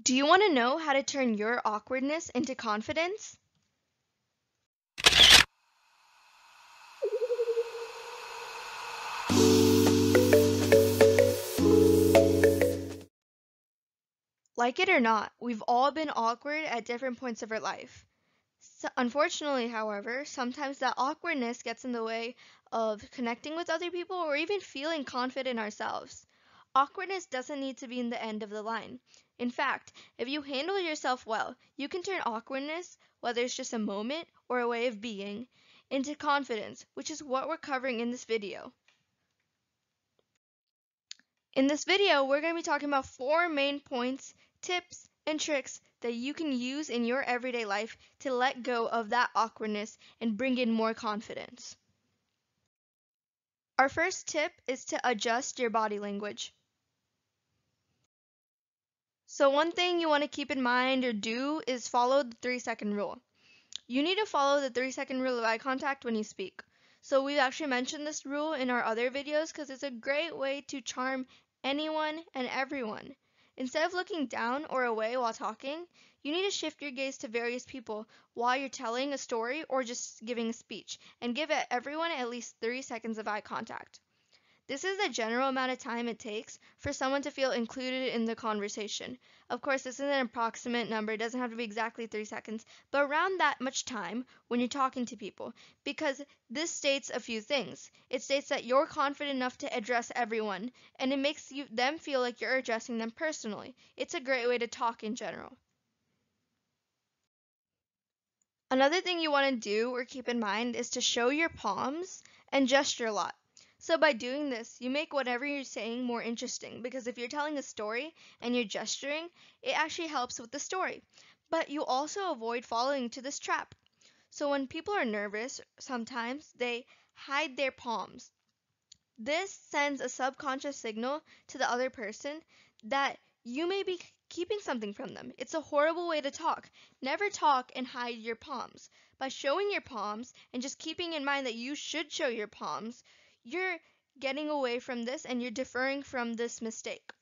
Do you want to know how to turn your awkwardness into confidence? Like it or not, we've all been awkward at different points of our life. Unfortunately, however, sometimes that awkwardness gets in the way of connecting with other people or even feeling confident ourselves. Awkwardness doesn't need to be in the end of the line. In fact, if you handle yourself well, you can turn awkwardness, whether it's just a moment or a way of being, into confidence, which is what we're covering in this video. In this video, we're going to be talking about 4 main points, tips, and tricks that you can use in your everyday life to let go of that awkwardness and bring in more confidence. Our first tip is to adjust your body language. So one thing you want to keep in mind or do is follow the 3-second rule. You need to follow the 3-second rule of eye contact when you speak. So we've actually mentioned this rule in our other videos because it's a great way to charm anyone and everyone. Instead of looking down or away while talking, you need to shift your gaze to various people while you're telling a story or just giving a speech, and give everyone at least 3 seconds of eye contact. This is the general amount of time it takes for someone to feel included in the conversation. Of course, this is an approximate number. It doesn't have to be exactly 3 seconds, but around that much time when you're talking to people, because this states a few things. It states that you're confident enough to address everyone, and it makes them feel like you're addressing them personally. It's a great way to talk in general. Another thing you want to do or keep in mind is to show your palms and gesture a lot. So by doing this, you make whatever you're saying more interesting, because if you're telling a story and you're gesturing, it actually helps with the story. But you also avoid falling into this trap. So when people are nervous, sometimes they hide their palms. This sends a subconscious signal to the other person that you may be keeping something from them. It's a horrible way to talk. Never talk and hide your palms. By showing your palms and just keeping in mind that you should show your palms, you're getting away from this and you're deferring from this mistake.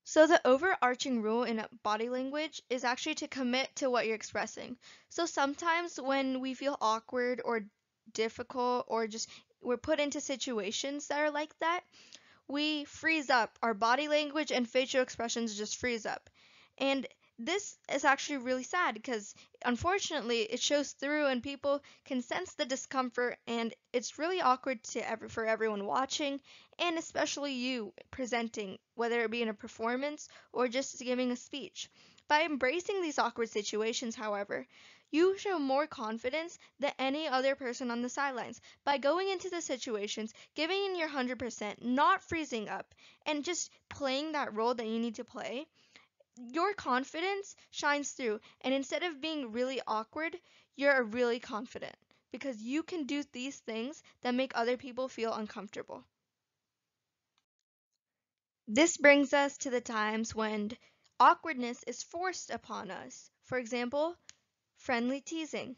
So the overarching rule in body language is actually to commit to what you're expressing. So sometimes when we feel awkward or difficult or just we're put into situations that are like that, we freeze up. Our body language and facial expressions just freeze up. And this is actually really sad because unfortunately it shows through and people can sense the discomfort, and it's really awkward for everyone watching, and especially you presenting, whether it be in a performance or just giving a speech. By embracing these awkward situations, however, you show more confidence than any other person on the sidelines. By going into the situations, giving in your 100%, not freezing up, and just playing that role that you need to play, your confidence shines through. And instead of being really awkward, you're really confident because you can do these things that make other people feel uncomfortable. This brings us to the times when awkwardness is forced upon us. For example, friendly teasing.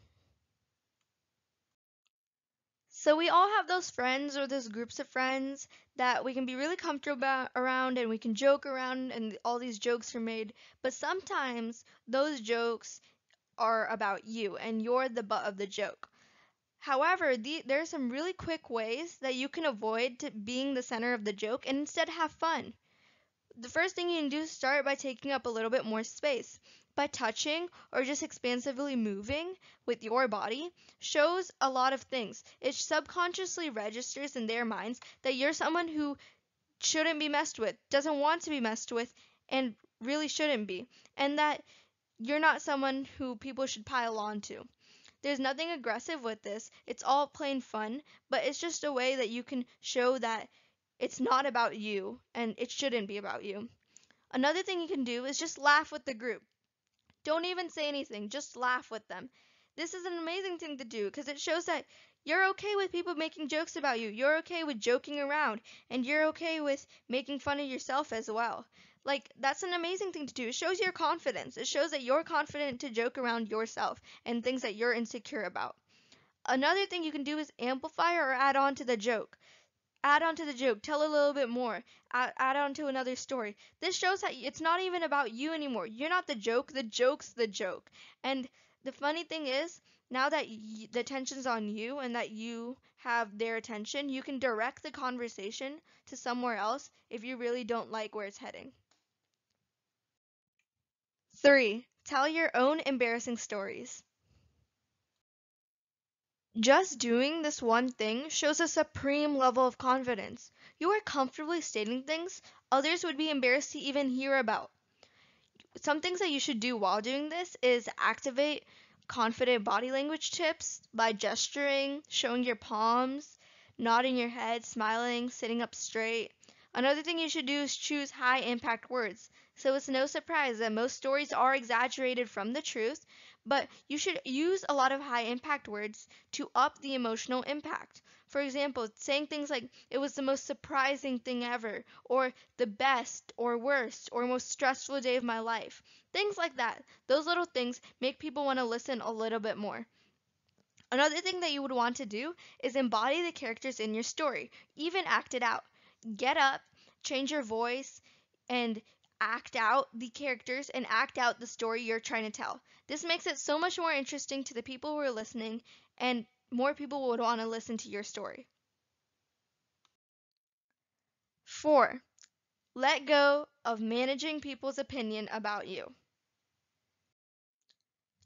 So we all have those friends or those groups of friends that we can be really comfortable around, and we can joke around and all these jokes are made, but sometimes those jokes are about you and you're the butt of the joke. However, there are some really quick ways that you can avoid being the center of the joke and instead have fun. The first thing you can do is start by taking up a little bit more space. By touching or just expansively moving with your body shows a lot of things. It subconsciously registers in their minds that you're someone who shouldn't be messed with, doesn't want to be messed with, and really shouldn't be. And that you're not someone who people should pile on to. There's nothing aggressive with this. It's all plain fun, but it's just a way that you can show that it's not about you and it shouldn't be about you. Another thing you can do is just laugh with the group. Don't even say anything, just laugh with them. This is an amazing thing to do because it shows that you're okay with people making jokes about you. You're okay with joking around, and you're okay with making fun of yourself as well. Like, that's an amazing thing to do. It shows your confidence. It shows that you're confident to joke around yourself and things that you're insecure about. Another thing you can do is amplify or add on to the joke. Add on to the joke, tell a little bit more, add on to another story. This shows that it's not even about you anymore. You're not the joke's the joke. And the funny thing is, now that the attention's on you and that you have their attention, you can direct the conversation to somewhere else if you really don't like where it's heading. 3. Tell your own embarrassing stories. Just doing this one thing shows a supreme level of confidence. You are comfortably stating things others would be embarrassed to even hear about. Some things that you should do while doing this is activate confident body language tips by gesturing, showing your palms, nodding your head, smiling, sitting up straight. Another thing you should do is choose high impact words. So it's no surprise that most stories are exaggerated from the truth, but you should use a lot of high impact words to up the emotional impact. For example, saying things like, it was the most surprising thing ever, or the best, or worst, or most stressful day of my life. Things like that. Those little things make people want to listen a little bit more. Another thing that you would want to do is embody the characters in your story, even act it out. Get up, change your voice, and act out the characters and act out the story you're trying to tell. This makes it so much more interesting to the people who are listening, and more people would want to listen to your story. 4. Let go of managing people's opinion about you.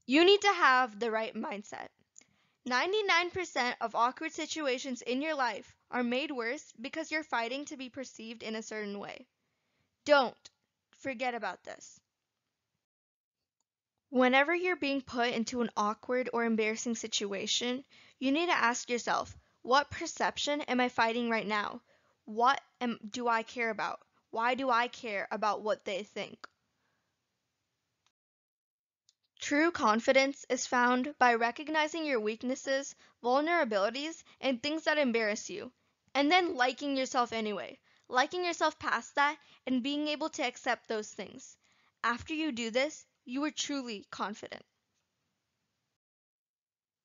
You need to have the right mindset. 99% of awkward situations in your life are made worse because you're fighting to be perceived in a certain way. Don't forget about this. Whenever you're being put into an awkward or embarrassing situation, you need to ask yourself, what perception am I fighting right now? Do I care about? Why do I care about what they think? True confidence is found by recognizing your weaknesses, vulnerabilities, and things that embarrass you, and then liking yourself anyway. Liking yourself past that and being able to accept those things. After you do this, you are truly confident.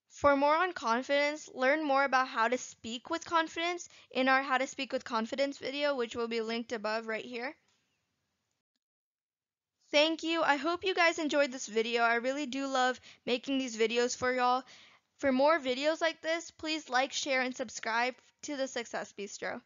For more on confidence, learn more about how to speak with confidence in our How to Speak with Confidence video, which will be linked above right here. Thank you. I hope you guys enjoyed this video. I really do love making these videos for y'all. For more videos like this, please like, share, and subscribe to the Success Bistro.